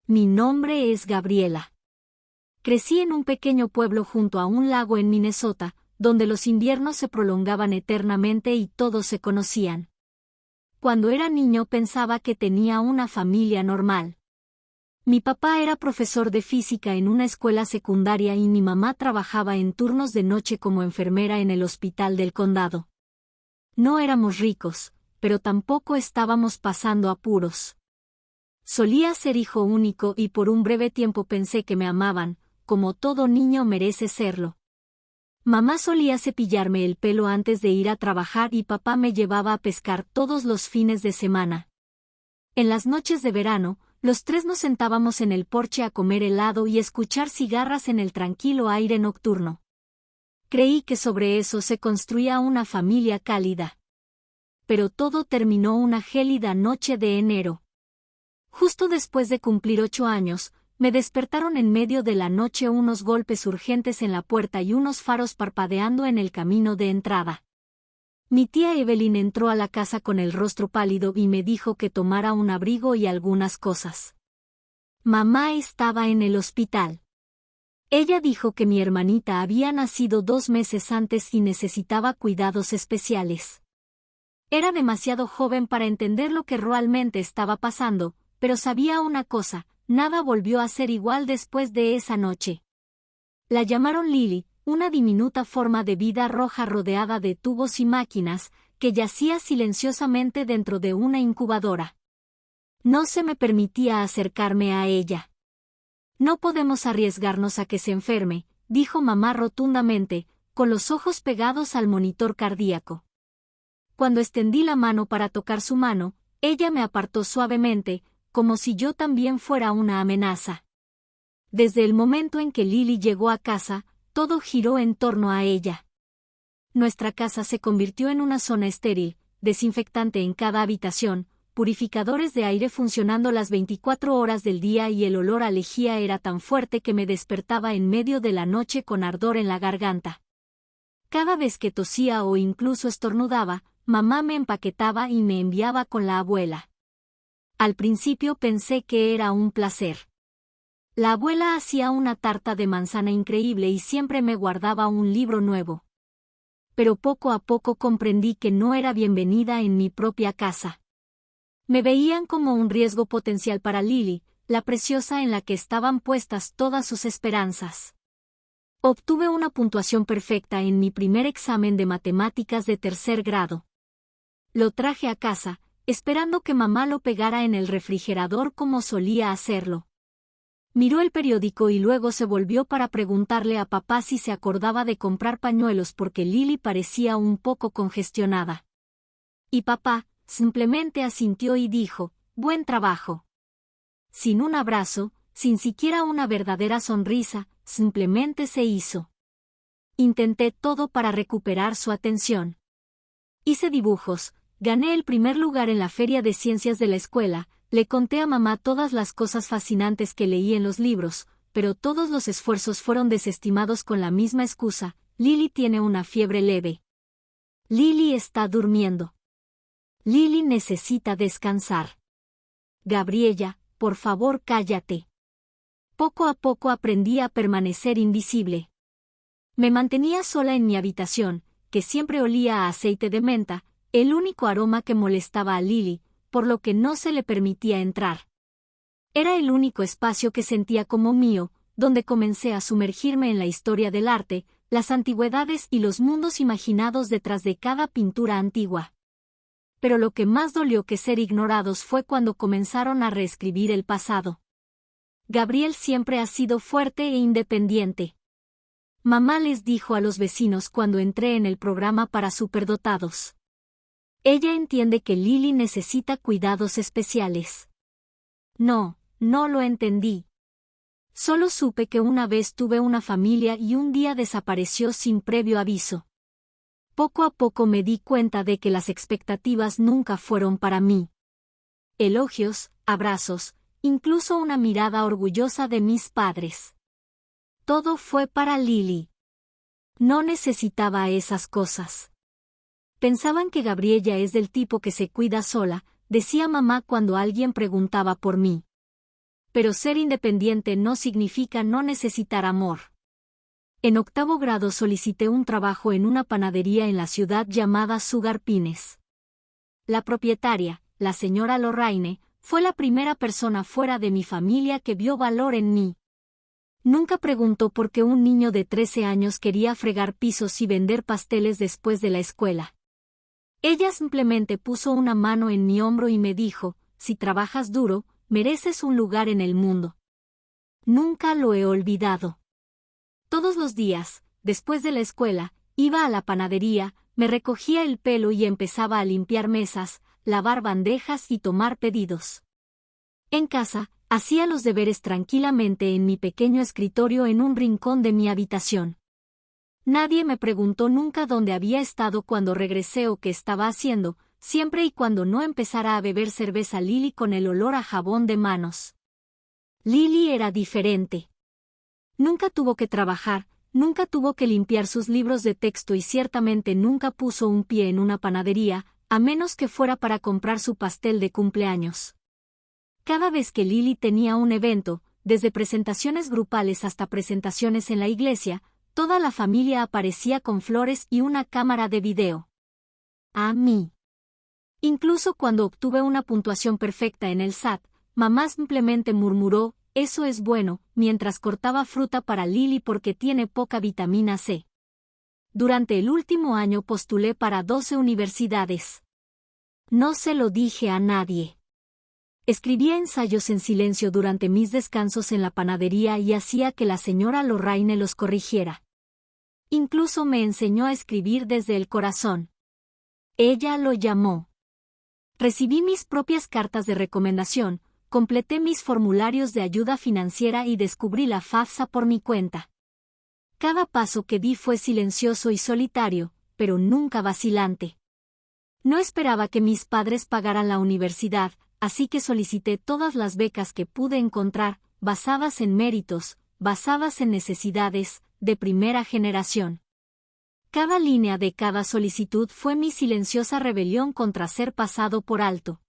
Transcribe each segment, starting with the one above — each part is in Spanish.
Mi nombre es Gabriela. Crecí en un pequeño pueblo junto a un lago en Minnesota, donde los inviernos se prolongaban eternamente y todos se conocían. Cuando era niño pensaba que tenía una familia normal. Mi papá era profesor de física en una escuela secundaria y mi mamá trabajaba en turnos de noche como enfermera en el hospital del condado. No éramos ricos, pero tampoco estábamos pasando apuros. Solía ser hijo único y por un breve tiempo pensé que me amaban, como todo niño merece serlo. Mamá solía cepillarme el pelo antes de ir a trabajar y papá me llevaba a pescar todos los fines de semana. En las noches de verano, los tres nos sentábamos en el porche a comer helado y escuchar cigarras en el tranquilo aire nocturno. Creí que sobre eso se construía una familia cálida. Pero todo terminó una gélida noche de enero. Justo después de cumplir 8 años, me despertaron en medio de la noche unos golpes urgentes en la puerta y unos faros parpadeando en el camino de entrada. Mi tía Evelyn entró a la casa con el rostro pálido y me dijo que tomara un abrigo y algunas cosas. Mamá estaba en el hospital. Ella dijo que mi hermanita había nacido 2 meses antes y necesitaba cuidados especiales. Era demasiado joven para entender lo que realmente estaba pasando, pero sabía una cosa, nada volvió a ser igual después de esa noche. La llamaron Lily, una diminuta forma de vida roja rodeada de tubos y máquinas, que yacía silenciosamente dentro de una incubadora. No se me permitía acercarme a ella. No podemos arriesgarnos a que se enferme, dijo mamá rotundamente, con los ojos pegados al monitor cardíaco. Cuando extendí la mano para tocar su mano, ella me apartó suavemente, como si yo también fuera una amenaza. Desde el momento en que Lily llegó a casa, todo giró en torno a ella. Nuestra casa se convirtió en una zona estéril, desinfectante en cada habitación, purificadores de aire funcionando las 24 horas del día y el olor a lejía era tan fuerte que me despertaba en medio de la noche con ardor en la garganta. Cada vez que tosía o incluso estornudaba, mamá me empaquetaba y me enviaba con la abuela. Al principio pensé que era un placer. La abuela hacía una tarta de manzana increíble y siempre me guardaba un libro nuevo. Pero poco a poco comprendí que no era bienvenida en mi propia casa. Me veían como un riesgo potencial para Lily, la preciosa en la que estaban puestas todas sus esperanzas. Obtuve una puntuación perfecta en mi primer examen de matemáticas de 3er grado. Lo traje a casa, esperando que mamá lo pegara en el refrigerador como solía hacerlo. Miró el periódico y luego se volvió para preguntarle a papá si se acordaba de comprar pañuelos porque Lily parecía un poco congestionada. Y papá, simplemente asintió y dijo, «Buen trabajo». Sin un abrazo, sin siquiera una verdadera sonrisa, simplemente se hizo. Intenté todo para recuperar su atención. Hice dibujos, gané el primer lugar en la feria de ciencias de la escuela, le conté a mamá todas las cosas fascinantes que leí en los libros, pero todos los esfuerzos fueron desestimados con la misma excusa, Lily tiene una fiebre leve. Lily está durmiendo. Lily necesita descansar. Gabriela, por favor cállate. Poco a poco aprendí a permanecer invisible. Me mantenía sola en mi habitación, que siempre olía a aceite de menta, el único aroma que molestaba a Lily, por lo que no se le permitía entrar. Era el único espacio que sentía como mío, donde comencé a sumergirme en la historia del arte, las antigüedades y los mundos imaginados detrás de cada pintura antigua. Pero lo que más dolió que ser ignorados fue cuando comenzaron a reescribir el pasado. Gabriel siempre ha sido fuerte e independiente. Mamá les dijo a los vecinos cuando entré en el programa para superdotados. Ella entiende que Lily necesita cuidados especiales. No, no lo entendí. Solo supe que una vez tuve una familia y un día desapareció sin previo aviso. Poco a poco me di cuenta de que las expectativas nunca fueron para mí. Elogios, abrazos, incluso una mirada orgullosa de mis padres. Todo fue para Lily. No necesitaba esas cosas. Pensaban que Gabriela es del tipo que se cuida sola, decía mamá cuando alguien preguntaba por mí. pero ser independiente no significa no necesitar amor. En 8º grado solicité un trabajo en una panadería en la ciudad llamada Sugar Pines. La propietaria, la señora Lorraine, fue la primera persona fuera de mi familia que vio valor en mí. Nunca preguntó por qué un niño de 13 años quería fregar pisos y vender pasteles después de la escuela. Ella simplemente puso una mano en mi hombro y me dijo, si trabajas duro, mereces un lugar en el mundo. Nunca lo he olvidado. Todos los días, después de la escuela, iba a la panadería, me recogía el pelo y empezaba a limpiar mesas, lavar bandejas y tomar pedidos. En casa, hacía los deberes tranquilamente en mi pequeño escritorio en un rincón de mi habitación. Nadie me preguntó nunca dónde había estado cuando regresé o qué estaba haciendo, siempre y cuando no empezara a beber cerveza Lily con el olor a jabón de manos. Lily era diferente. Nunca tuvo que trabajar, nunca tuvo que limpiar sus libros de texto y ciertamente nunca puso un pie en una panadería, a menos que fuera para comprar su pastel de cumpleaños. Cada vez que Lily tenía un evento, desde presentaciones grupales hasta presentaciones en la iglesia, toda la familia aparecía con flores y una cámara de video. A mí. Incluso cuando obtuve una puntuación perfecta en el SAT, mamá simplemente murmuró, eso es bueno, mientras cortaba fruta para Lily porque tiene poca vitamina C. Durante el último año postulé para 12 universidades. No se lo dije a nadie. Escribía ensayos en silencio durante mis descansos en la panadería y hacía que la señora Lorraine los corrigiera. Incluso me enseñó a escribir desde el corazón. Ella lo llamó. Recibí mis propias cartas de recomendación, completé mis formularios de ayuda financiera y descubrí la FAFSA por mi cuenta. Cada paso que di fue silencioso y solitario, pero nunca vacilante. No esperaba que mis padres pagaran la universidad, así que solicité todas las becas que pude encontrar, basadas en méritos, basadas en necesidades, de primera generación. Cada línea de cada solicitud fue mi silenciosa rebelión contra ser pasado por alto.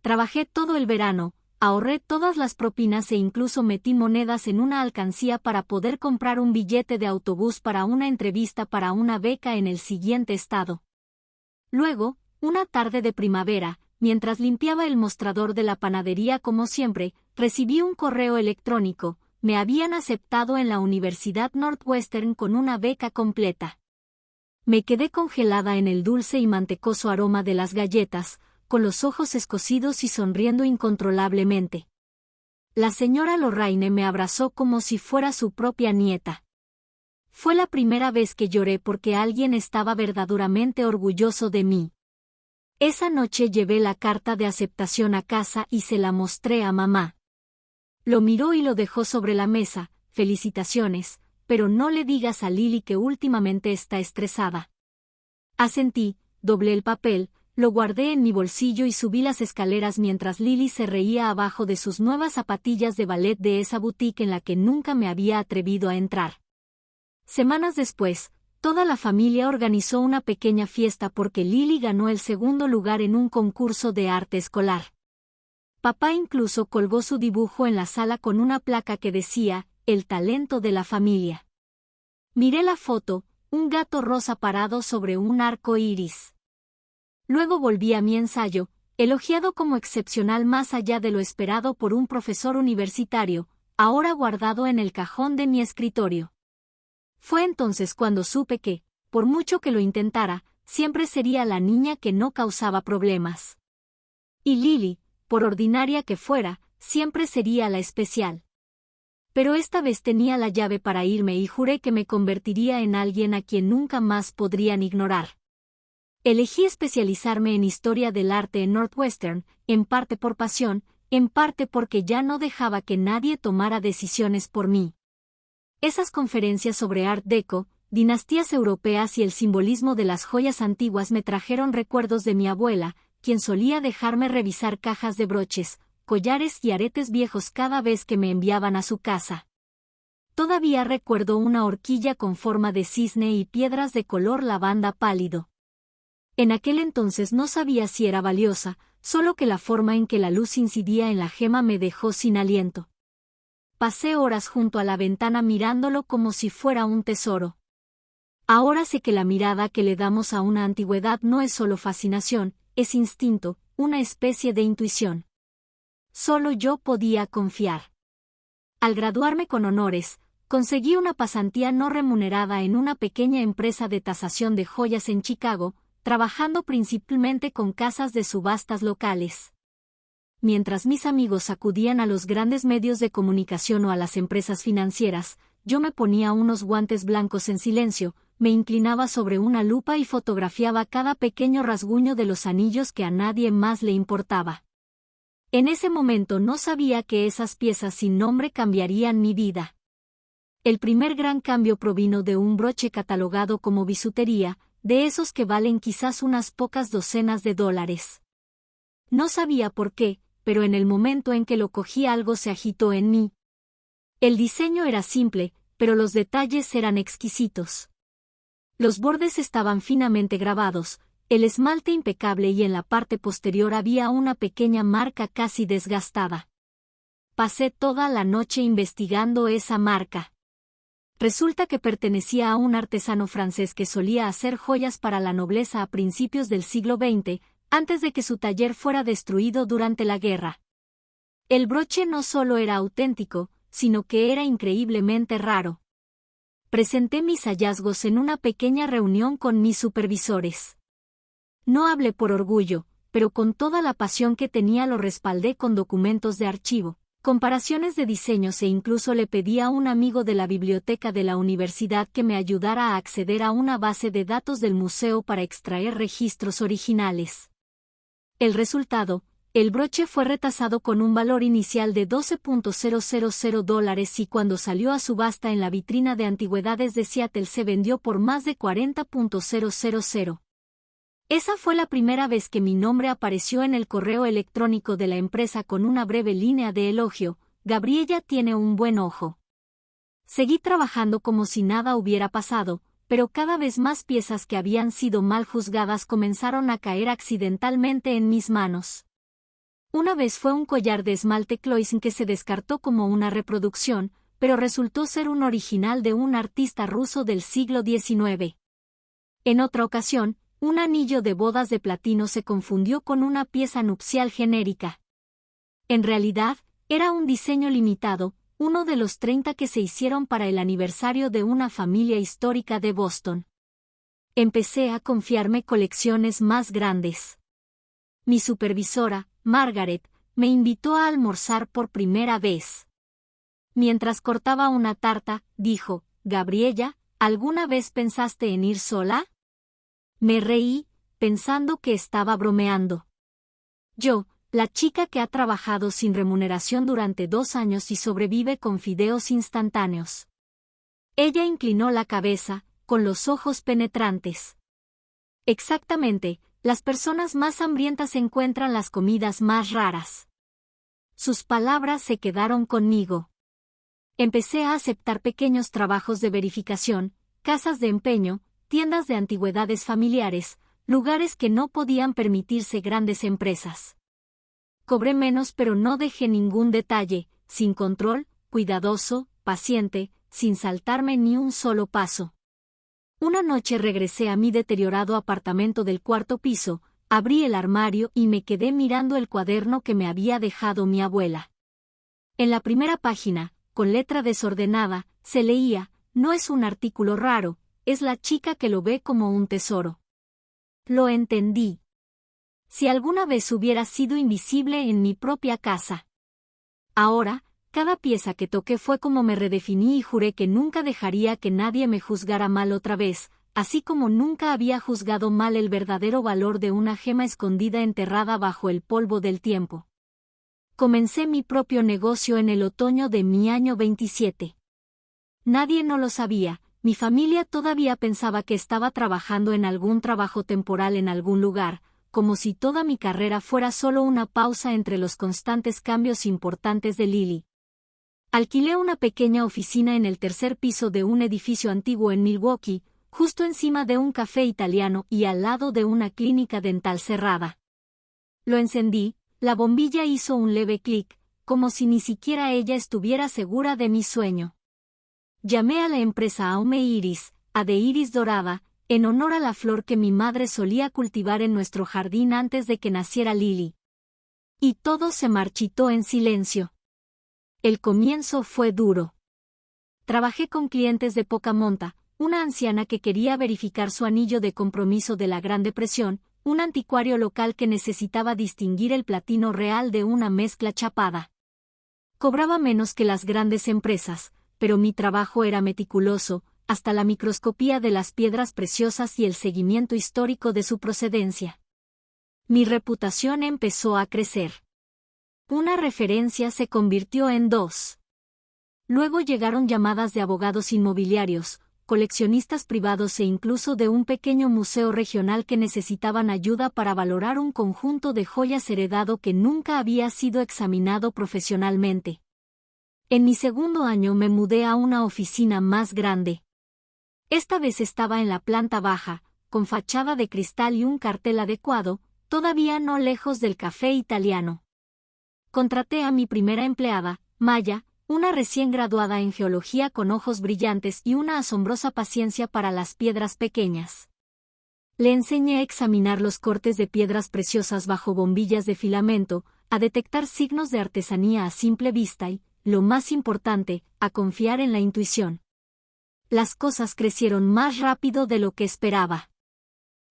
Trabajé todo el verano, ahorré todas las propinas e incluso metí monedas en una alcancía para poder comprar un billete de autobús para una entrevista para una beca en el siguiente estado. Luego, una tarde de primavera, mientras limpiaba el mostrador de la panadería como siempre, recibí un correo electrónico, me habían aceptado en la Universidad Northwestern con una beca completa. Me quedé congelada en el dulce y mantecoso aroma de las galletas, con los ojos escocidos y sonriendo incontrolablemente. La señora Lorraine me abrazó como si fuera su propia nieta. Fue la primera vez que lloré porque alguien estaba verdaderamente orgulloso de mí. Esa noche llevé la carta de aceptación a casa y se la mostré a mamá. Lo miró y lo dejó sobre la mesa, felicitaciones, pero no le digas a Lily que últimamente está estresada. Asentí, doblé el papel, lo guardé en mi bolsillo y subí las escaleras mientras Lily se reía abajo de sus nuevas zapatillas de ballet de esa boutique en la que nunca me había atrevido a entrar. Semanas después, toda la familia organizó una pequeña fiesta porque Lily ganó el segundo lugar en un concurso de arte escolar. Papá incluso colgó su dibujo en la sala con una placa que decía, el talento de la familia. Miré la foto, un gato rosa parado sobre un arco iris. Luego volví a mi ensayo, elogiado como excepcional más allá de lo esperado por un profesor universitario, ahora guardado en el cajón de mi escritorio. Fue entonces cuando supe que, por mucho que lo intentara, siempre sería la niña que no causaba problemas. Y Lily, por ordinaria que fuera, siempre sería la especial. Pero esta vez tenía la llave para irme y juré que me convertiría en alguien a quien nunca más podrían ignorar. Elegí especializarme en historia del arte en Northwestern, en parte por pasión, en parte porque ya no dejaba que nadie tomara decisiones por mí. Esas conferencias sobre Art Deco, dinastías europeas y el simbolismo de las joyas antiguas me trajeron recuerdos de mi abuela, quien solía dejarme revisar cajas de broches, collares y aretes viejos cada vez que me enviaban a su casa. Todavía recuerdo una horquilla con forma de cisne y piedras de color lavanda pálido. En aquel entonces no sabía si era valiosa, solo que la forma en que la luz incidía en la gema me dejó sin aliento. Pasé horas junto a la ventana mirándolo como si fuera un tesoro. Ahora sé que la mirada que le damos a una antigüedad no es solo fascinación, es instinto, una especie de intuición. Solo yo podía confiar. Al graduarme con honores, conseguí una pasantía no remunerada en una pequeña empresa de tasación de joyas en Chicago, trabajando principalmente con casas de subastas locales. Mientras mis amigos acudían a los grandes medios de comunicación o a las empresas financieras, yo me ponía unos guantes blancos en silencio, me inclinaba sobre una lupa y fotografiaba cada pequeño rasguño de los anillos que a nadie más le importaba. En ese momento no sabía que esas piezas sin nombre cambiarían mi vida. El primer gran cambio provino de un broche catalogado como bisutería, de esos que valen quizás unas pocas docenas de dólares. No sabía por qué, pero en el momento en que lo cogí algo se agitó en mí. El diseño era simple, pero los detalles eran exquisitos. Los bordes estaban finamente grabados, el esmalte impecable y en la parte posterior había una pequeña marca casi desgastada. Pasé toda la noche investigando esa marca. Resulta que pertenecía a un artesano francés que solía hacer joyas para la nobleza a principios del siglo XX, antes de que su taller fuera destruido durante la guerra. El broche no solo era auténtico, sino que era increíblemente raro. Presenté mis hallazgos en una pequeña reunión con mis supervisores. No hablé por orgullo, pero con toda la pasión que tenía lo respaldé con documentos de archivo, comparaciones de diseños e incluso le pedí a un amigo de la biblioteca de la universidad que me ayudara a acceder a una base de datos del museo para extraer registros originales. El resultado, el broche fue retasado con un valor inicial de $12,000 y cuando salió a subasta en la vitrina de antigüedades de Seattle se vendió por más de $40,000. Esa fue la primera vez que mi nombre apareció en el correo electrónico de la empresa con una breve línea de elogio: Gabriella tiene un buen ojo. Seguí trabajando como si nada hubiera pasado, pero cada vez más piezas que habían sido mal juzgadas comenzaron a caer accidentalmente en mis manos. Una vez fue un collar de esmalte Cloisne que se descartó como una reproducción, pero resultó ser un original de un artista ruso del siglo XIX. En otra ocasión, un anillo de bodas de platino se confundió con una pieza nupcial genérica. En realidad, era un diseño limitado, uno de los 30 que se hicieron para el aniversario de una familia histórica de Boston. Empecé a confiarme colecciones más grandes. Mi supervisora, Margaret, me invitó a almorzar por primera vez. Mientras cortaba una tarta, dijo: «Gabriella, ¿alguna vez pensaste en ir sola?» Me reí, pensando que estaba bromeando. Yo, la chica que ha trabajado sin remuneración durante 2 años y sobrevive con fideos instantáneos. Ella inclinó la cabeza, con los ojos penetrantes. Exactamente, las personas más hambrientas encuentran las comidas más raras. Sus palabras se quedaron conmigo. Empecé a aceptar pequeños trabajos de verificación, casas de empeño, tiendas de antigüedades familiares, lugares que no podían permitirse grandes empresas. Cobré menos pero no dejé ningún detalle, sin control, cuidadoso, paciente, sin saltarme ni un solo paso. Una noche regresé a mi deteriorado apartamento del 4º piso, abrí el armario y me quedé mirando el cuaderno que me había dejado mi abuela. En la primera página, con letra desordenada, se leía: «No es un artículo raro, es la chica que lo ve como un tesoro». Lo entendí. Si alguna vez hubiera sido invisible en mi propia casa. Ahora, cada pieza que toqué fue como me redefiní y juré que nunca dejaría que nadie me juzgara mal otra vez, así como nunca había juzgado mal el verdadero valor de una gema escondida enterrada bajo el polvo del tiempo. Comencé mi propio negocio en el otoño de mi año 27. Nadie no lo sabía, mi familia todavía pensaba que estaba trabajando en algún trabajo temporal en algún lugar, como si toda mi carrera fuera solo una pausa entre los constantes cambios importantes de Lily. Alquilé una pequeña oficina en el 3er piso de un edificio antiguo en Milwaukee, justo encima de un café italiano y al lado de una clínica dental cerrada. Lo encendí, la bombilla hizo un leve clic, como si ni siquiera ella estuviera segura de mi sueño. Llamé a la empresa Aume Iris, a de iris dorada, en honor a la flor que mi madre solía cultivar en nuestro jardín antes de que naciera Lily. Y todo se marchitó en silencio. El comienzo fue duro. Trabajé con clientes de poca monta, una anciana que quería verificar su anillo de compromiso de la Gran Depresión, un anticuario local que necesitaba distinguir el platino real de una mezcla chapada. Cobraba menos que las grandes empresas, pero mi trabajo era meticuloso, hasta la microscopía de las piedras preciosas y el seguimiento histórico de su procedencia. Mi reputación empezó a crecer. Una referencia se convirtió en dos. Luego llegaron llamadas de abogados inmobiliarios, coleccionistas privados e incluso de un pequeño museo regional que necesitaban ayuda para valorar un conjunto de joyas heredado que nunca había sido examinado profesionalmente. En mi segundo año me mudé a una oficina más grande. Esta vez estaba en la planta baja, con fachada de cristal y un cartel adecuado, todavía no lejos del café italiano. Contraté a mi primera empleada, Maya, una recién graduada en geología con ojos brillantes y una asombrosa paciencia para las piedras pequeñas. Le enseñé a examinar los cortes de piedras preciosas bajo bombillas de filamento, a detectar signos de artesanía a simple vista y, lo más importante, a confiar en la intuición. Las cosas crecieron más rápido de lo que esperaba.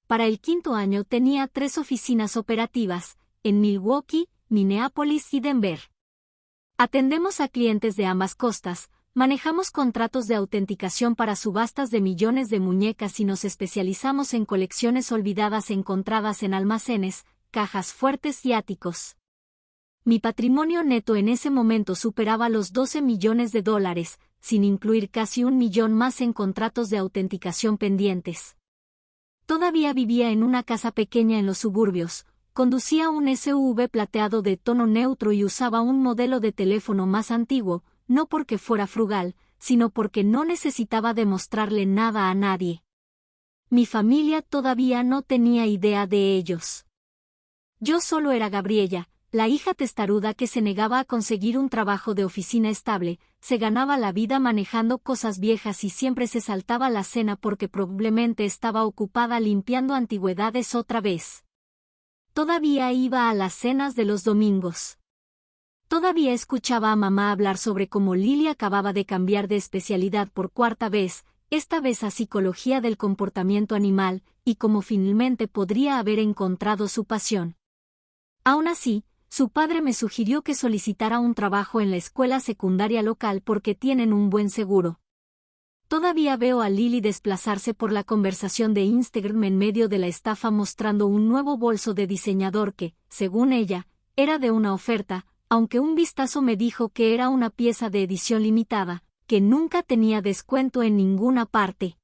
Para el quinto año tenía 3 oficinas operativas, en Milwaukee, Minneapolis y Denver. Atendemos a clientes de ambas costas, manejamos contratos de autenticación para subastas de millones de muñecas y nos especializamos en colecciones olvidadas encontradas en almacenes, cajas fuertes y áticos. Mi patrimonio neto en ese momento superaba los $12 millones, sin incluir casi 1 millón más en contratos de autenticación pendientes. Todavía vivía en una casa pequeña en los suburbios, conducía un SUV plateado de tono neutro y usaba un modelo de teléfono más antiguo, no porque fuera frugal, sino porque no necesitaba demostrarle nada a nadie. Mi familia todavía no tenía idea de ellos. Yo solo era Gabriella, la hija testaruda que se negaba a conseguir un trabajo de oficina estable, se ganaba la vida manejando cosas viejas y siempre se saltaba la cena porque probablemente estaba ocupada limpiando antigüedades otra vez. Todavía iba a las cenas de los domingos. Todavía escuchaba a mamá hablar sobre cómo Lily acababa de cambiar de especialidad por 4ª vez, esta vez a psicología del comportamiento animal, y cómo finalmente podría haber encontrado su pasión. Aún así, su padre me sugirió que solicitara un trabajo en la escuela secundaria local porque tienen un buen seguro. Todavía veo a Lily desplazarse por la conversación de Instagram en medio de la estafa mostrando un nuevo bolso de diseñador que, según ella, era de una oferta, aunque un vistazo me dijo que era una pieza de edición limitada, que nunca tenía descuento en ninguna parte.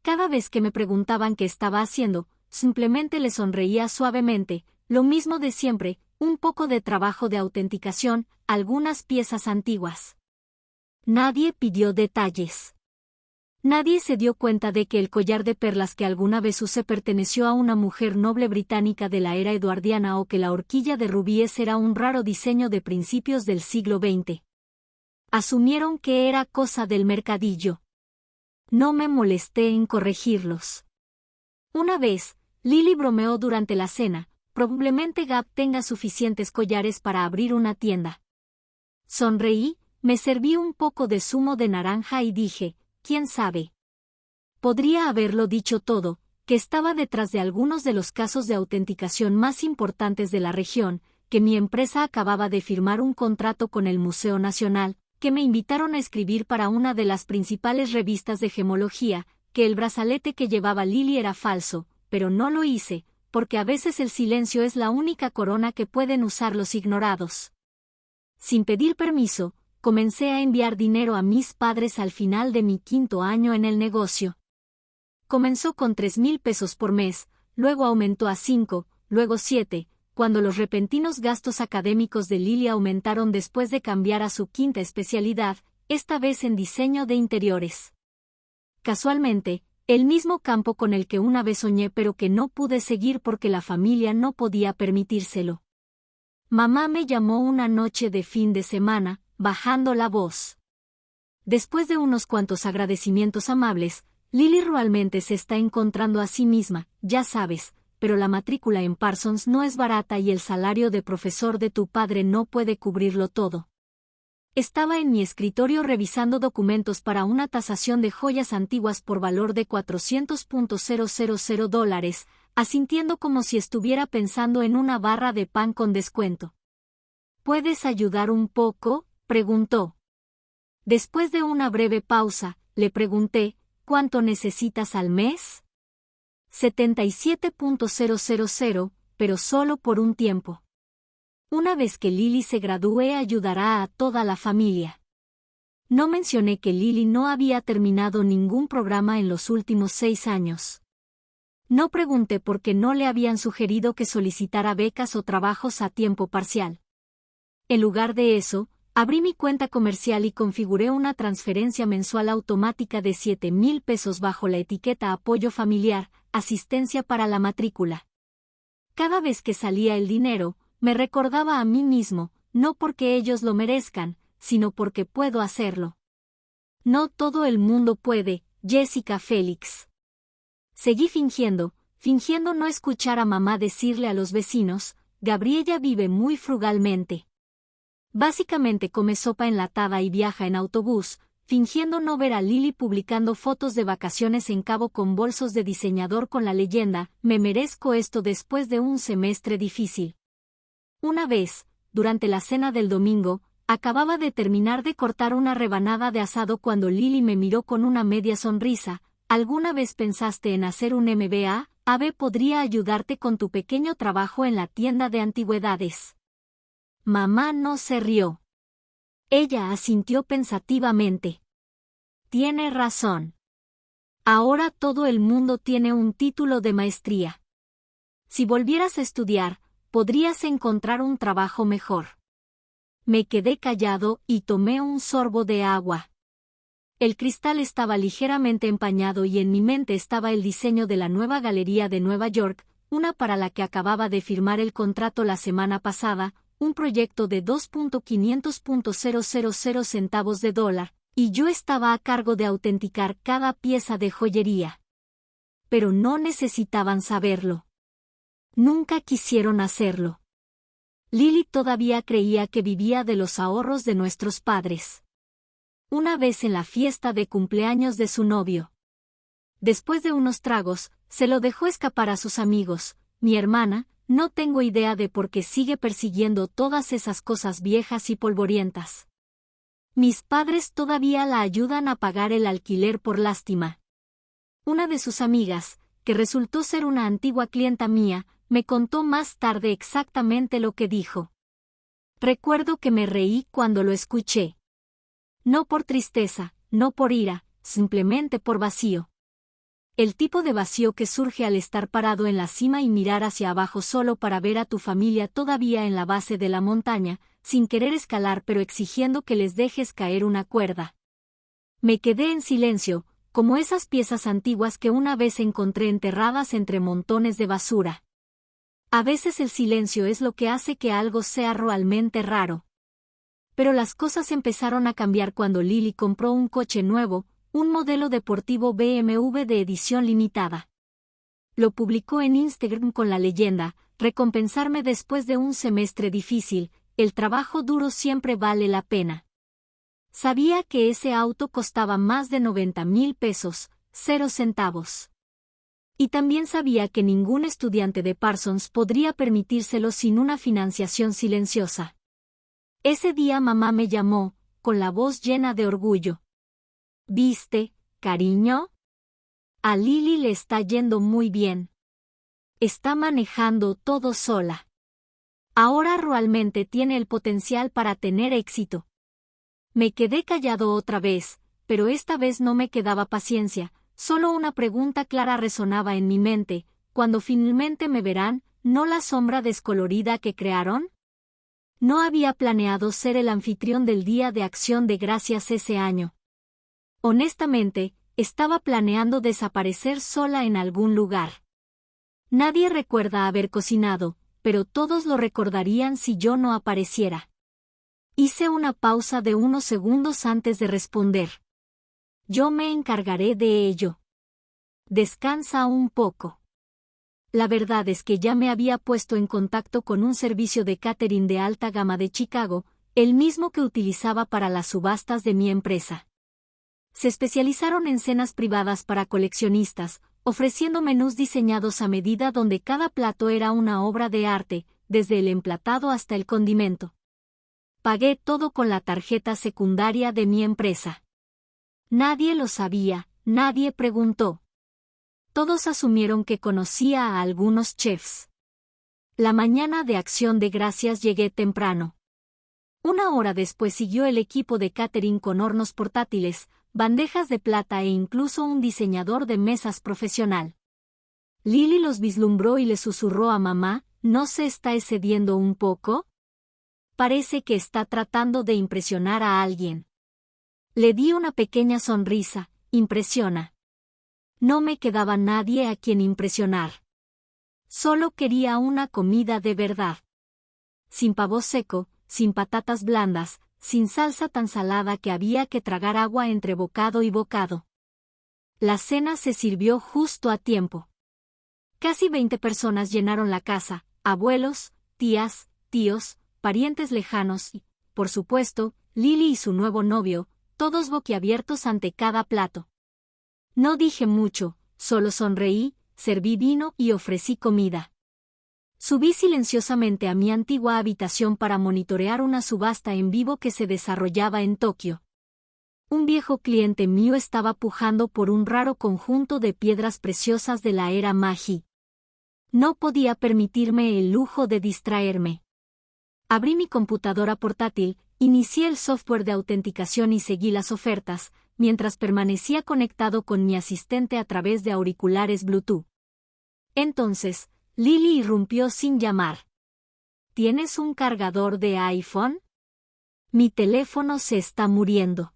Cada vez que me preguntaban qué estaba haciendo, simplemente le sonreía suavemente, lo mismo de siempre, un poco de trabajo de autenticación, algunas piezas antiguas. Nadie pidió detalles. Nadie se dio cuenta de que el collar de perlas que alguna vez usé perteneció a una mujer noble británica de la era eduardiana o que la horquilla de rubíes era un raro diseño de principios del siglo XX. Asumieron que era cosa del mercadillo. No me molesté en corregirlos. Una vez, Lily bromeó durante la cena, probablemente Gab tenga suficientes collares para abrir una tienda. Sonreí, me serví un poco de zumo de naranja y dije, ¿quién sabe? Podría haberlo dicho todo, que estaba detrás de algunos de los casos de autenticación más importantes de la región, que mi empresa acababa de firmar un contrato con el Museo Nacional, que me invitaron a escribir para una de las principales revistas de gemología, que el brazalete que llevaba Lily era falso, pero no lo hice, porque a veces el silencio es la única corona que pueden usar los ignorados. Sin pedir permiso, comencé a enviar dinero a mis padres al final de mi 5º año en el negocio. Comenzó con 3,000 pesos por mes, luego aumentó a 5, luego 7, cuando los repentinos gastos académicos de Lily aumentaron después de cambiar a su 5ª especialidad, esta vez en diseño de interiores. Casualmente, El mismo campo con el que una vez soñé pero que no pude seguir porque la familia no podía permitírselo. Mamá me llamó una noche de fin de semana, bajando la voz. Después de unos cuantos agradecimientos amables, Lily realmente se está encontrando a sí misma, ya sabes, pero la matrícula en Parsons no es barata y el salario de profesor de tu padre no puede cubrirlo todo. Estaba en mi escritorio revisando documentos para una tasación de joyas antiguas por valor de $400,000, asintiendo como si estuviera pensando en una barra de pan con descuento. ¿Puedes ayudar un poco?, preguntó. Después de una breve pausa, le pregunté, ¿cuánto necesitas al mes? 77,000, pero solo por un tiempo. Una vez que Lily se gradúe ayudará a toda la familia. No mencioné que Lily no había terminado ningún programa en los últimos 6 años. No pregunté por qué no le habían sugerido que solicitara becas o trabajos a tiempo parcial. En lugar de eso, abrí mi cuenta comercial y configuré una transferencia mensual automática de $7,000 bajo la etiqueta Apoyo Familiar, Asistencia para la Matrícula. Cada vez que salía el dinero, me recordaba a mí mismo, no porque ellos lo merezcan, sino porque puedo hacerlo. No todo el mundo puede, Jessica Félix. Seguí fingiendo no escuchar a mamá decirle a los vecinos, Gabriela vive muy frugalmente. Básicamente come sopa enlatada y viaja en autobús, fingiendo no ver a Lily publicando fotos de vacaciones en Cabo con bolsos de diseñador con la leyenda, me merezco esto después de un semestre difícil. Una vez, durante la cena del domingo, acababa de terminar de cortar una rebanada de asado cuando Lily me miró con una media sonrisa. ¿Alguna vez pensaste en hacer un MBA? Abe podría ayudarte con tu pequeño trabajo en la tienda de antigüedades. Mamá no se rió. Ella asintió pensativamente. Tiene razón. Ahora todo el mundo tiene un título de maestría. Si volvieras a estudiar, podrías encontrar un trabajo mejor. Me quedé callado y tomé un sorbo de agua. El cristal estaba ligeramente empañado y en mi mente estaba el diseño de la nueva galería de Nueva York, una para la que acababa de firmar el contrato la semana pasada, un proyecto de $2,500,000, y yo estaba a cargo de autenticar cada pieza de joyería. Pero no necesitaban saberlo. Nunca quisieron hacerlo. Lily todavía creía que vivía de los ahorros de nuestros padres. Una vez en la fiesta de cumpleaños de su novio. Después de unos tragos, se lo dejó escapar a sus amigos. Mi hermana, no tengo idea de por qué sigue persiguiendo todas esas cosas viejas y polvorientas. Mis padres todavía la ayudan a pagar el alquiler por lástima. Una de sus amigas, que resultó ser una antigua clienta mía, me contó más tarde exactamente lo que dijo. Recuerdo que me reí cuando lo escuché. No por tristeza, no por ira, simplemente por vacío. El tipo de vacío que surge al estar parado en la cima y mirar hacia abajo solo para ver a tu familia todavía en la base de la montaña, sin querer escalar pero exigiendo que les dejes caer una cuerda. Me quedé en silencio, como esas piezas antiguas que una vez encontré enterradas entre montones de basura. A veces el silencio es lo que hace que algo sea realmente raro. Pero las cosas empezaron a cambiar cuando Lily compró un coche nuevo, un modelo deportivo BMW de edición limitada. Lo publicó en Instagram con la leyenda, recompensarme después de un semestre difícil, el trabajo duro siempre vale la pena. Sabía que ese auto costaba más de $90,000, 0 centavos. Y también sabía que ningún estudiante de Parsons podría permitírselo sin una financiación silenciosa. Ese día mamá me llamó, con la voz llena de orgullo. ¿Viste, cariño? A Lily le está yendo muy bien. Está manejando todo sola. Ahora realmente tiene el potencial para tener éxito. Me quedé callado otra vez, pero esta vez no me quedaba paciencia. Solo una pregunta clara resonaba en mi mente, ¿cuándo finalmente me verán, no la sombra descolorida que crearon? No había planeado ser el anfitrión del Día de Acción de Gracias ese año. Honestamente, estaba planeando desaparecer sola en algún lugar. Nadie recuerda haber cocinado, pero todos lo recordarían si yo no apareciera. Hice una pausa de unos segundos antes de responder. Yo me encargaré de ello. Descansa un poco. La verdad es que ya me había puesto en contacto con un servicio de catering de alta gama de Chicago, el mismo que utilizaba para las subastas de mi empresa. Se especializaron en cenas privadas para coleccionistas, ofreciendo menús diseñados a medida donde cada plato era una obra de arte, desde el emplatado hasta el condimento. Pagué todo con la tarjeta secundaria de mi empresa. Nadie lo sabía, nadie preguntó. Todos asumieron que conocía a algunos chefs. La mañana de Acción de Gracias llegué temprano. Una hora después siguió el equipo de catering con hornos portátiles, bandejas de plata e incluso un diseñador de mesas profesional. Lily los vislumbró y le susurró a mamá, ¿no se está excediendo un poco? Parece que está tratando de impresionar a alguien. Le di una pequeña sonrisa, impresiona. No me quedaba nadie a quien impresionar. Solo quería una comida de verdad. Sin pavo seco, sin patatas blandas, sin salsa tan salada que había que tragar agua entre bocado y bocado. La cena se sirvió justo a tiempo. Casi 20 personas llenaron la casa, abuelos, tías, tíos, parientes lejanos y, por supuesto, Lily y su nuevo novio, todos boquiabiertos ante cada plato. No dije mucho, solo sonreí, serví vino y ofrecí comida. Subí silenciosamente a mi antigua habitación para monitorear una subasta en vivo que se desarrollaba en Tokio. Un viejo cliente mío estaba pujando por un raro conjunto de piedras preciosas de la era Meiji. No podía permitirme el lujo de distraerme. Abrí mi computadora portátil, inicié el software de autenticación y seguí las ofertas, mientras permanecía conectado con mi asistente a través de auriculares Bluetooth. Entonces, Lily irrumpió sin llamar. ¿Tienes un cargador de iPhone? Mi teléfono se está muriendo.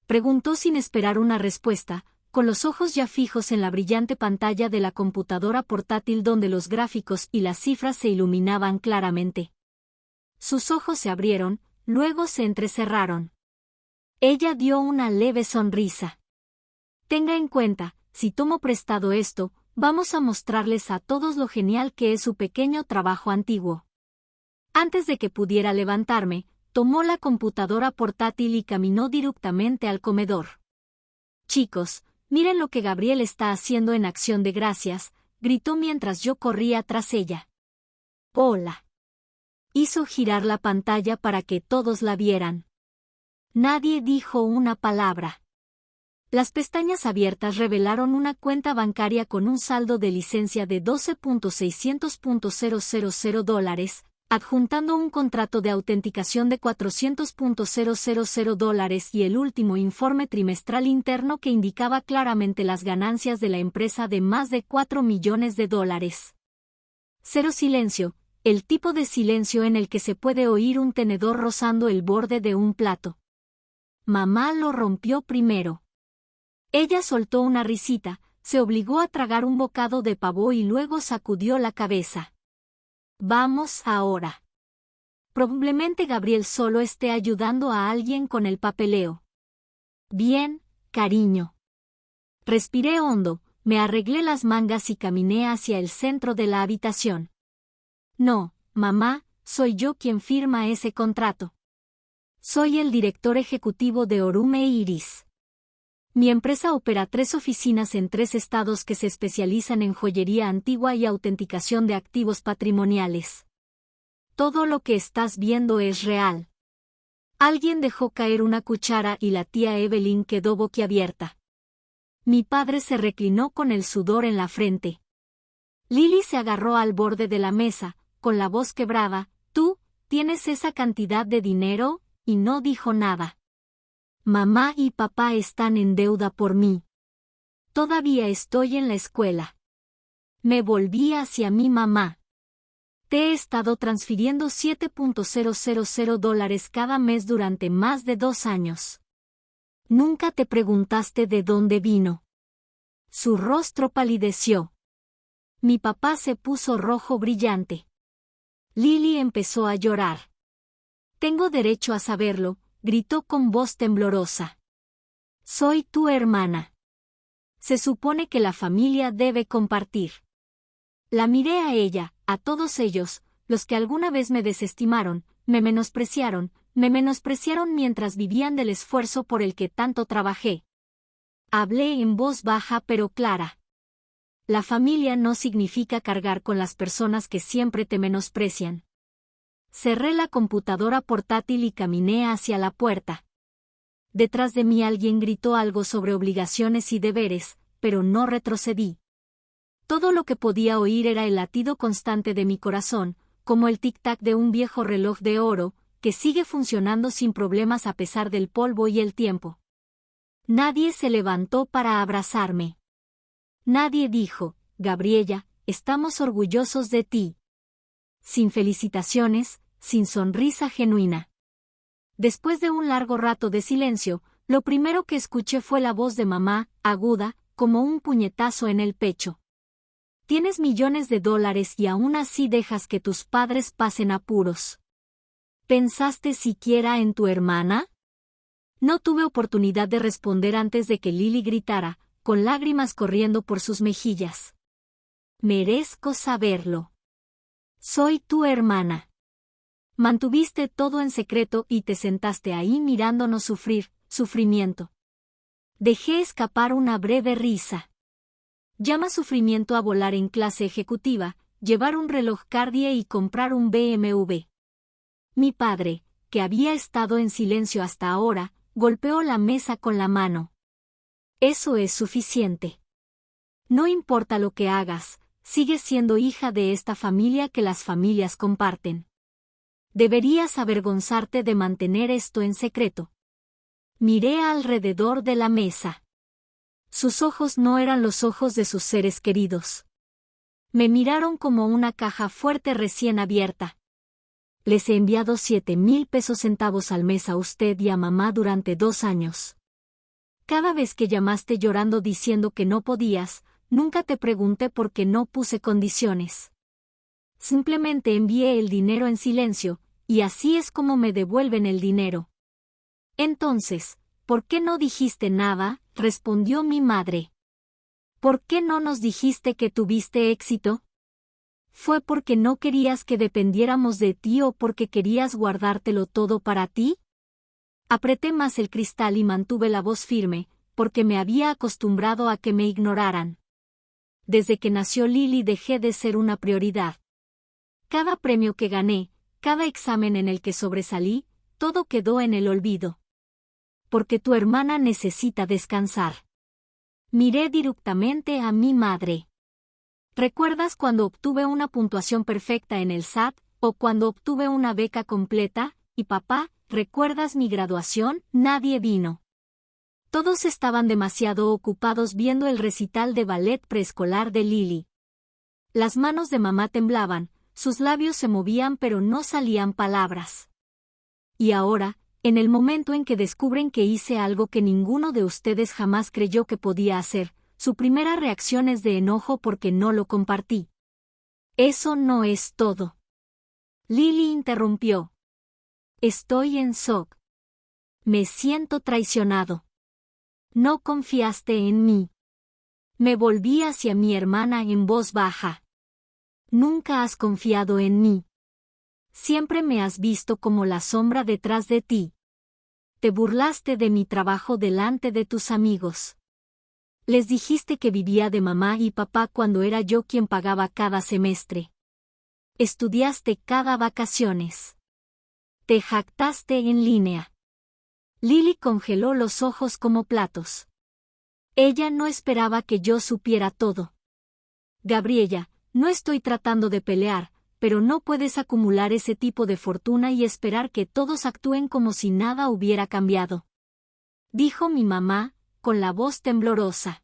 Preguntó sin esperar una respuesta, con los ojos ya fijos en la brillante pantalla de la computadora portátil donde los gráficos y las cifras se iluminaban claramente. Sus ojos se abrieron, luego se entrecerraron. Ella dio una leve sonrisa. Tenga en cuenta, si tomo prestado esto, vamos a mostrarles a todos lo genial que es su pequeño trabajo antiguo. Antes de que pudiera levantarme, tomó la computadora portátil y caminó directamente al comedor. Chicos, miren lo que Gabriel está haciendo en Acción de Gracias, gritó mientras yo corría tras ella. Hola. Hizo girar la pantalla para que todos la vieran. Nadie dijo una palabra. Las pestañas abiertas revelaron una cuenta bancaria con un saldo de licencia de $12.600.000, adjuntando un contrato de autenticación de $400.000 y el último informe trimestral interno que indicaba claramente las ganancias de la empresa de más de $4 millones. Cero silencio, el tipo de silencio en el que se puede oír un tenedor rozando el borde de un plato. Mamá lo rompió primero. Ella soltó una risita, se obligó a tragar un bocado de pavo y luego sacudió la cabeza. Vamos ahora. Probablemente Gabriel solo esté ayudando a alguien con el papeleo. Bien, cariño. Respiré hondo, me arreglé las mangas y caminé hacia el centro de la habitación. No, mamá, soy yo quien firma ese contrato. Soy el director ejecutivo de Orume Iris. Mi empresa opera 3 oficinas en 3 estados que se especializan en joyería antigua y autenticación de activos patrimoniales. Todo lo que estás viendo es real. Alguien dejó caer una cuchara y la tía Evelyn quedó boquiabierta. Mi padre se reclinó con el sudor en la frente. Lily se agarró al borde de la mesa, con la voz quebrada. ¿Tú tienes esa cantidad de dinero? Y no dijo nada. Mamá y papá están en deuda por mí. Todavía estoy en la escuela. Me volví hacia mi mamá. Te he estado transfiriendo $7.000 cada mes durante más de 2 años. Nunca te preguntaste de dónde vino. Su rostro palideció. Mi papá se puso rojo brillante. Lily empezó a llorar. Tengo derecho a saberlo, gritó con voz temblorosa. Soy tu hermana. Se supone que la familia debe compartir. La miré a ella, a todos ellos, los que alguna vez me desestimaron, me menospreciaron mientras vivían del esfuerzo por el que tanto trabajé. Hablé en voz baja pero clara. La familia no significa cargar con las personas que siempre te menosprecian. Cerré la computadora portátil y caminé hacia la puerta. Detrás de mí alguien gritó algo sobre obligaciones y deberes, pero no retrocedí. Todo lo que podía oír era el latido constante de mi corazón, como el tic-tac de un viejo reloj de oro, que sigue funcionando sin problemas a pesar del polvo y el tiempo. Nadie se levantó para abrazarme. Nadie dijo, Gabriella, estamos orgullosos de ti. Sin felicitaciones, sin sonrisa genuina. Después de un largo rato de silencio, lo primero que escuché fue la voz de mamá, aguda, como un puñetazo en el pecho. Tienes millones de dólares y aún así dejas que tus padres pasen apuros. ¿Pensaste siquiera en tu hermana? No tuve oportunidad de responder antes de que Lily gritara, con lágrimas corriendo por sus mejillas. Merezco saberlo. Soy tu hermana. Mantuviste todo en secreto y te sentaste ahí mirándonos sufrir, sufrimiento. Dejé escapar una breve risa. Llama sufrimiento a volar en clase ejecutiva, llevar un reloj Cartier y comprar un BMW. Mi padre, que había estado en silencio hasta ahora, golpeó la mesa con la mano. Eso es suficiente. No importa lo que hagas, sigues siendo hija de esta familia que las familias comparten. Deberías avergonzarte de mantener esto en secreto. Miré alrededor de la mesa. Sus ojos no eran los ojos de sus seres queridos. Me miraron como una caja fuerte recién abierta. Les he enviado 7,000 pesos centavos al mes a usted y a mamá durante 2 años. Cada vez que llamaste llorando diciendo que no podías, nunca te pregunté por qué no puse condiciones. Simplemente envié el dinero en silencio, y así es como me devuelven el dinero. Entonces, ¿por qué no dijiste nada?, respondió mi madre. ¿Por qué no nos dijiste que tuviste éxito? ¿Fue porque no querías que dependiéramos de ti o porque querías guardártelo todo para ti? Apreté más el cristal y mantuve la voz firme, porque me había acostumbrado a que me ignoraran. Desde que nació Lily dejé de ser una prioridad. Cada premio que gané, cada examen en el que sobresalí, todo quedó en el olvido. Porque tu hermana necesita descansar. Miré directamente a mi madre. ¿Recuerdas cuando obtuve una puntuación perfecta en el SAT, o cuando obtuve una beca completa? Y papá, ¿recuerdas mi graduación? Nadie vino. Todos estaban demasiado ocupados viendo el recital de ballet preescolar de Lily. Las manos de mamá temblaban, sus labios se movían pero no salían palabras. Y ahora, en el momento en que descubren que hice algo que ninguno de ustedes jamás creyó que podía hacer, su primera reacción es de enojo porque no lo compartí. Eso no es todo. Lily interrumpió. Estoy en shock. Me siento traicionado. No confiaste en mí. Me volví hacia mi hermana en voz baja. Nunca has confiado en mí. Siempre me has visto como la sombra detrás de ti. Te burlaste de mi trabajo delante de tus amigos. Les dijiste que vivía de mamá y papá cuando era yo quien pagaba cada semestre. Estudiaste cada vacaciones. Te jactaste en línea. Lily congeló los ojos como platos. Ella no esperaba que yo supiera todo. Gabriella, no estoy tratando de pelear, pero no puedes acumular ese tipo de fortuna y esperar que todos actúen como si nada hubiera cambiado. Dijo mi mamá, con la voz temblorosa.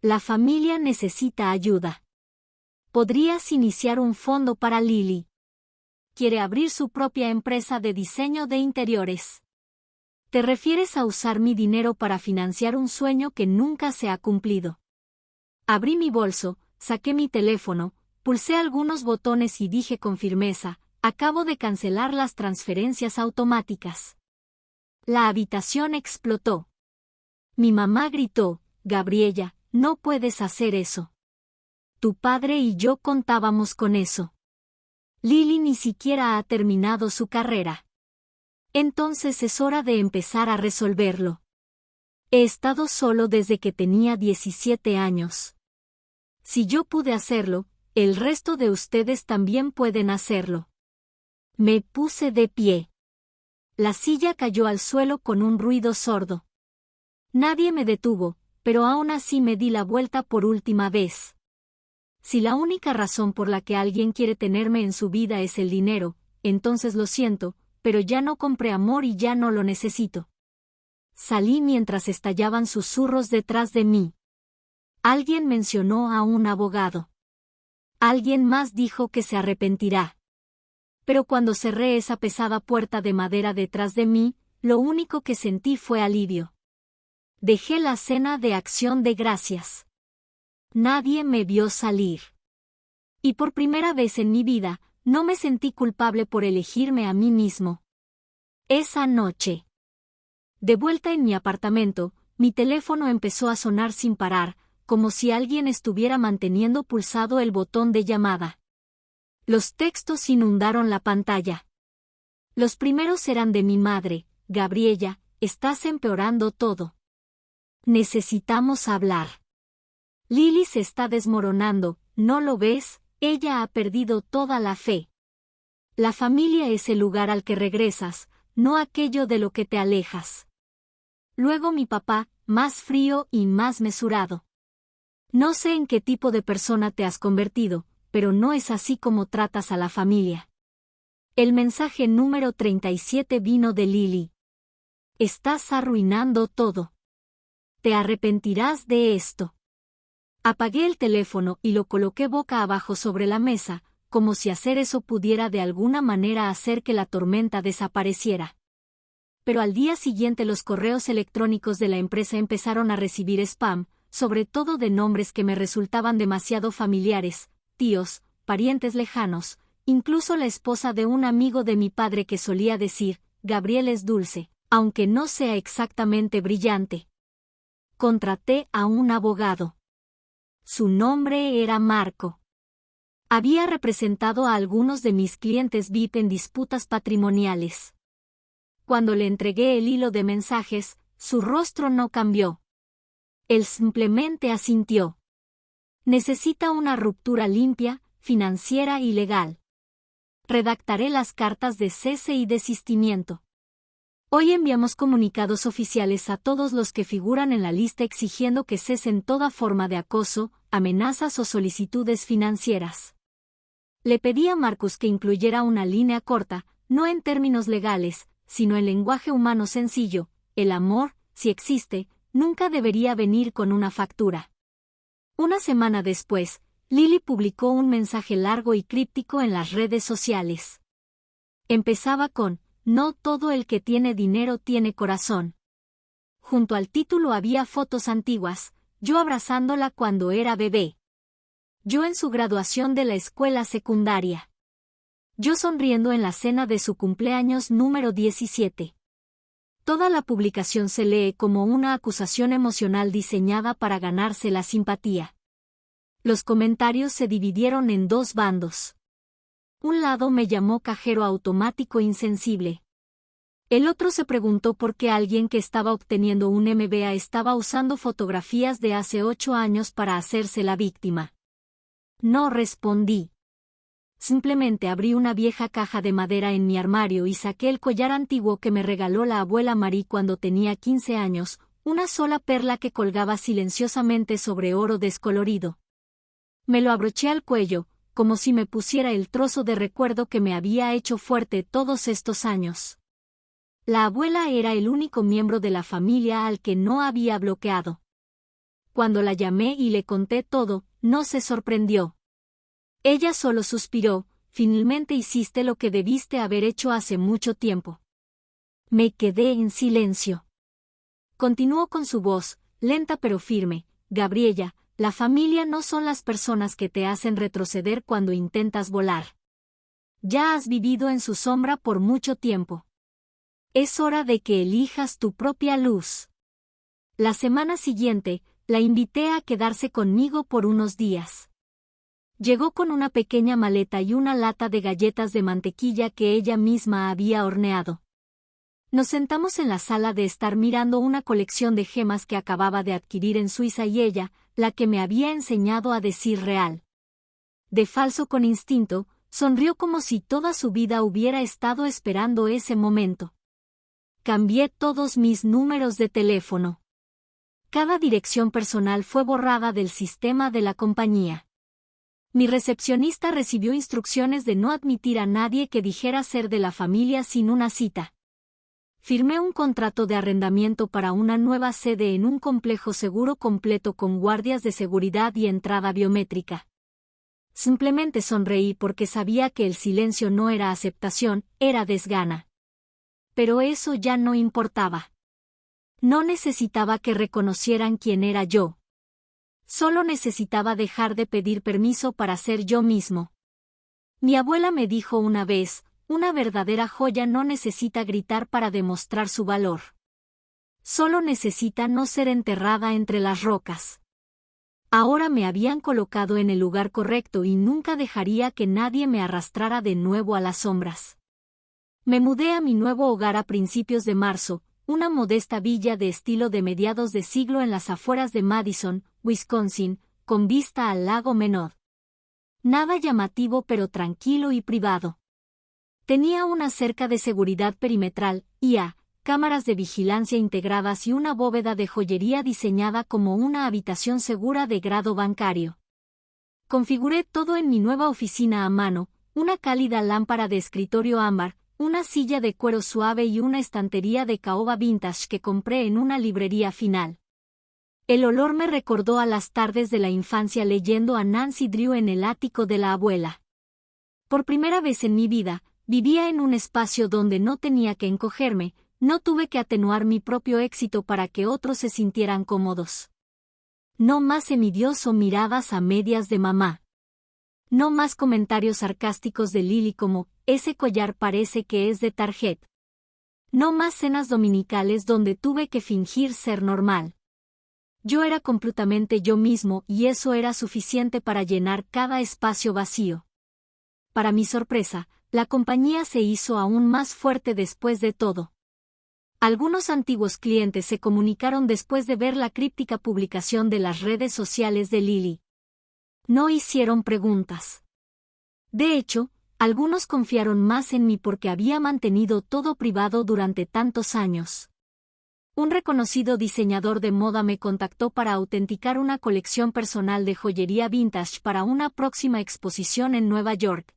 La familia necesita ayuda. Podrías iniciar un fondo para Lily. Quiere abrir su propia empresa de diseño de interiores. Te refieres a usar mi dinero para financiar un sueño que nunca se ha cumplido. Abrí mi bolso, saqué mi teléfono, pulsé algunos botones y dije con firmeza, acabo de cancelar las transferencias automáticas. La habitación explotó. Mi mamá gritó, Gabriela, no puedes hacer eso. Tu padre y yo contábamos con eso. Lily ni siquiera ha terminado su carrera. Entonces es hora de empezar a resolverlo. He estado solo desde que tenía 17 años. Si yo pude hacerlo, el resto de ustedes también pueden hacerlo. Me puse de pie. La silla cayó al suelo con un ruido sordo. Nadie me detuvo, pero aún así me di la vuelta por última vez. Si la única razón por la que alguien quiere tenerme en su vida es el dinero, entonces lo siento, pero ya no compré amor y ya no lo necesito. Salí mientras estallaban susurros detrás de mí. Alguien mencionó a un abogado. Alguien más dijo que se arrepentirá. Pero cuando cerré esa pesada puerta de madera detrás de mí, lo único que sentí fue alivio. Dejé la cena de acción de gracias. Nadie me vio salir. Y por primera vez en mi vida, no me sentí culpable por elegirme a mí mismo. Esa noche. De vuelta en mi apartamento, mi teléfono empezó a sonar sin parar, como si alguien estuviera manteniendo pulsado el botón de llamada. Los textos inundaron la pantalla. Los primeros eran de mi madre, Gabriela, estás empeorando todo. Necesitamos hablar. Lily se está desmoronando, ¿no lo ves? Ella ha perdido toda la fe. La familia es el lugar al que regresas, no aquello de lo que te alejas. Luego mi papá, más frío y más mesurado. No sé en qué tipo de persona te has convertido, pero no es así como tratas a la familia. El mensaje número 37 vino de Lily. Estás arruinando todo. Te arrepentirás de esto. Apagué el teléfono y lo coloqué boca abajo sobre la mesa, como si hacer eso pudiera de alguna manera hacer que la tormenta desapareciera. Pero al día siguiente los correos electrónicos de la empresa empezaron a recibir spam, sobre todo de nombres que me resultaban demasiado familiares, tíos, parientes lejanos, incluso la esposa de un amigo de mi padre que solía decir, Gabriel es dulce, aunque no sea exactamente brillante. Contraté a un abogado. Su nombre era Marco. Había representado a algunos de mis clientes VIP en disputas patrimoniales. Cuando le entregué el hilo de mensajes, su rostro no cambió. Él simplemente asintió. Necesita una ruptura limpia, financiera y legal. Redactaré las cartas de cese y desistimiento. Hoy enviamos comunicados oficiales a todos los que figuran en la lista exigiendo que cesen toda forma de acoso, amenazas o solicitudes financieras. Le pedí a Marcus que incluyera una línea corta, no en términos legales, sino en lenguaje humano sencillo. El amor, si existe, nunca debería venir con una factura. Una semana después, Lily publicó un mensaje largo y críptico en las redes sociales. Empezaba con, no todo el que tiene dinero tiene corazón. Junto al título había fotos antiguas, yo abrazándola cuando era bebé. Yo en su graduación de la escuela secundaria. Yo sonriendo en la cena de su cumpleaños número 17. Toda la publicación se lee como una acusación emocional diseñada para ganarse la simpatía. Los comentarios se dividieron en dos bandos. Un lado me llamó cajero automático insensible. El otro se preguntó por qué alguien que estaba obteniendo un MBA estaba usando fotografías de hace 8 años para hacerse la víctima. No respondí. Simplemente abrí una vieja caja de madera en mi armario y saqué el collar antiguo que me regaló la abuela Marie cuando tenía 15 años, una sola perla que colgaba silenciosamente sobre oro descolorido. Me lo abroché al cuello, como si me pusiera el trozo de recuerdo que me había hecho fuerte todos estos años. La abuela era el único miembro de la familia al que no había bloqueado. Cuando la llamé y le conté todo, no se sorprendió. Ella solo suspiró, finalmente hiciste lo que debiste haber hecho hace mucho tiempo. Me quedé en silencio. Continuó con su voz, lenta pero firme. Gabriela, la familia no son las personas que te hacen retroceder cuando intentas volar. Ya has vivido en su sombra por mucho tiempo. Es hora de que elijas tu propia luz. La semana siguiente, la invité a quedarse conmigo por unos días. Llegó con una pequeña maleta y una lata de galletas de mantequilla que ella misma había horneado. Nos sentamos en la sala de estar mirando una colección de gemas que acababa de adquirir en Suiza y ella, la que me había enseñado a decir real. De falso con instinto, sonrió como si toda su vida hubiera estado esperando ese momento. Cambié todos mis números de teléfono. Cada dirección personal fue borrada del sistema de la compañía. Mi recepcionista recibió instrucciones de no admitir a nadie que dijera ser de la familia sin una cita. Firmé un contrato de arrendamiento para una nueva sede en un complejo seguro completo con guardias de seguridad y entrada biométrica. Simplemente sonreí porque sabía que el silencio no era aceptación, era desgana. Pero eso ya no importaba. No necesitaba que reconocieran quién era yo. Solo necesitaba dejar de pedir permiso para ser yo mismo. Mi abuela me dijo una vez, una verdadera joya no necesita gritar para demostrar su valor. Solo necesita no ser enterrada entre las rocas. Ahora me habían colocado en el lugar correcto y nunca dejaría que nadie me arrastrara de nuevo a las sombras. Me mudé a mi nuevo hogar a principios de marzo, una modesta villa de estilo de mediados de siglo en las afueras de Madison, Wisconsin, con vista al lago Menor. Nada llamativo pero tranquilo y privado. Tenía una cerca de seguridad perimetral, IA, cámaras de vigilancia integradas y una bóveda de joyería diseñada como una habitación segura de grado bancario. Configuré todo en mi nueva oficina a mano, una cálida lámpara de escritorio ámbar, una silla de cuero suave y una estantería de caoba vintage que compré en una librería final. El olor me recordó a las tardes de la infancia leyendo a Nancy Drew en el ático de la abuela. Por primera vez en mi vida, vivía en un espacio donde no tenía que encogerme, no tuve que atenuar mi propio éxito para que otros se sintieran cómodos. No más envidioso miradas a medias de mamá. No más comentarios sarcásticos de Lily como, ese collar parece que es de Target. No más cenas dominicales donde tuve que fingir ser normal. Yo era completamente yo mismo y eso era suficiente para llenar cada espacio vacío. Para mi sorpresa, la compañía se hizo aún más fuerte después de todo. Algunos antiguos clientes se comunicaron después de ver la críptica publicación de las redes sociales de Lily. No hicieron preguntas. De hecho, algunos confiaron más en mí porque había mantenido todo privado durante tantos años. Un reconocido diseñador de moda me contactó para autenticar una colección personal de joyería vintage para una próxima exposición en Nueva York.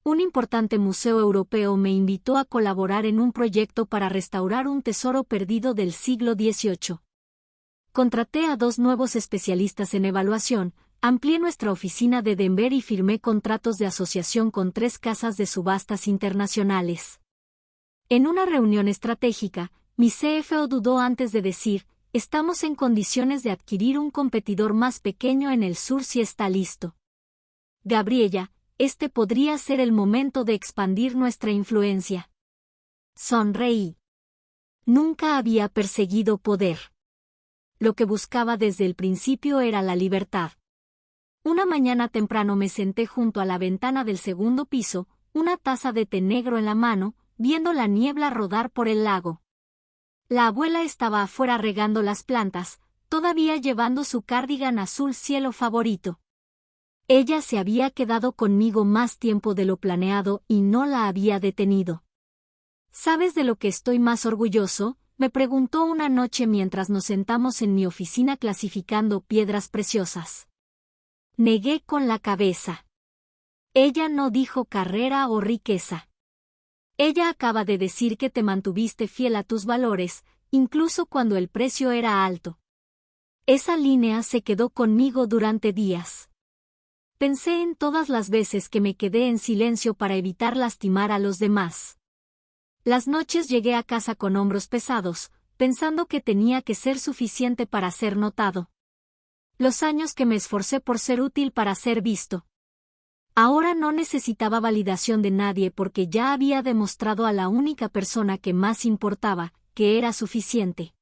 Un importante museo europeo me invitó a colaborar en un proyecto para restaurar un tesoro perdido del siglo XVIII. Contraté a 2 nuevos especialistas en evaluación, amplié nuestra oficina de Denver y firmé contratos de asociación con 3 casas de subastas internacionales. En una reunión estratégica, mi CFO dudó antes de decir, estamos en condiciones de adquirir un competidor más pequeño en el sur si está listo. Gabriela, este podría ser el momento de expandir nuestra influencia. Sonreí. Nunca había perseguido poder. Lo que buscaba desde el principio era la libertad. Una mañana temprano me senté junto a la ventana del segundo piso, una taza de té negro en la mano, viendo la niebla rodar por el lago. La abuela estaba afuera regando las plantas, todavía llevando su cardigan azul cielo favorito. Ella se había quedado conmigo más tiempo de lo planeado y no la había detenido. ¿Sabes de lo que estoy más orgulloso?, me preguntó una noche mientras nos sentamos en mi oficina clasificando piedras preciosas. Negué con la cabeza. Ella no dijo carrera o riqueza. Ella acaba de decir que te mantuviste fiel a tus valores, incluso cuando el precio era alto. Esa línea se quedó conmigo durante días. Pensé en todas las veces que me quedé en silencio para evitar lastimar a los demás. Las noches llegué a casa con hombros pesados, pensando que tenía que ser suficiente para ser notado. Los años que me esforcé por ser útil para ser visto. Ahora no necesitaba validación de nadie porque ya había demostrado a la única persona que más importaba, que era suficiente.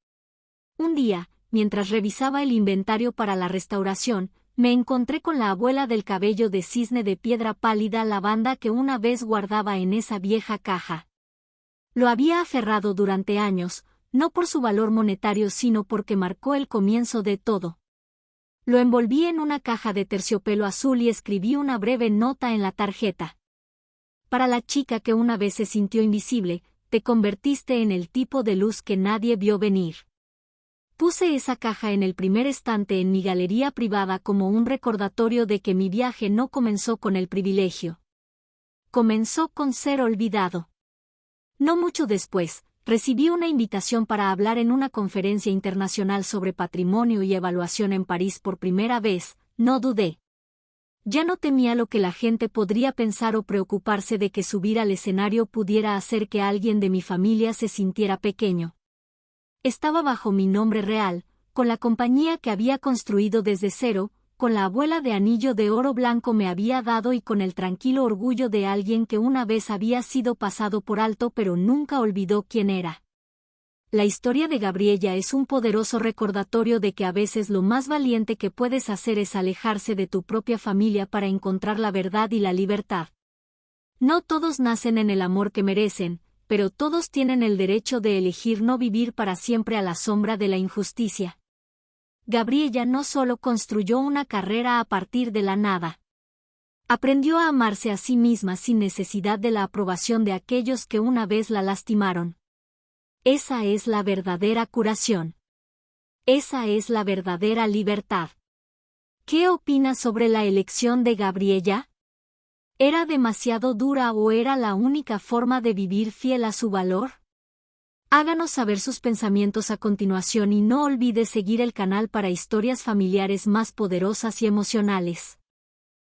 Un día, mientras revisaba el inventario para la restauración, me encontré con la abuela del cabello de cisne de piedra pálida lavanda que una vez guardaba en esa vieja caja. Lo había aferrado durante años, no por su valor monetario sino porque marcó el comienzo de todo. Lo envolví en una caja de terciopelo azul y escribí una breve nota en la tarjeta. Para la chica que una vez se sintió invisible, te convertiste en el tipo de luz que nadie vio venir. Puse esa caja en el primer estante en mi galería privada como un recordatorio de que mi viaje no comenzó con el privilegio. Comenzó con ser olvidado. No mucho después, recibí una invitación para hablar en una conferencia internacional sobre patrimonio y evaluación en París por primera vez. No dudé. Ya no temía lo que la gente podría pensar o preocuparse de que subir al escenario pudiera hacer que alguien de mi familia se sintiera pequeño. Estaba bajo mi nombre real, con la compañía que había construido desde cero, con la abuela de anillo de oro blanco me había dado y con el tranquilo orgullo de alguien que una vez había sido pasado por alto pero nunca olvidó quién era. La historia de Gabriella es un poderoso recordatorio de que a veces lo más valiente que puedes hacer es alejarse de tu propia familia para encontrar la verdad y la libertad. No todos nacen en el amor que merecen, pero todos tienen el derecho de elegir no vivir para siempre a la sombra de la injusticia. Gabriella no solo construyó una carrera a partir de la nada. Aprendió a amarse a sí misma sin necesidad de la aprobación de aquellos que una vez la lastimaron. Esa es la verdadera curación. Esa es la verdadera libertad. ¿Qué opinas sobre la elección de Gabriella? ¿Era demasiado dura o era la única forma de vivir fiel a su valor? Háganos saber sus pensamientos a continuación y no olvides seguir el canal para historias familiares más poderosas y emocionales.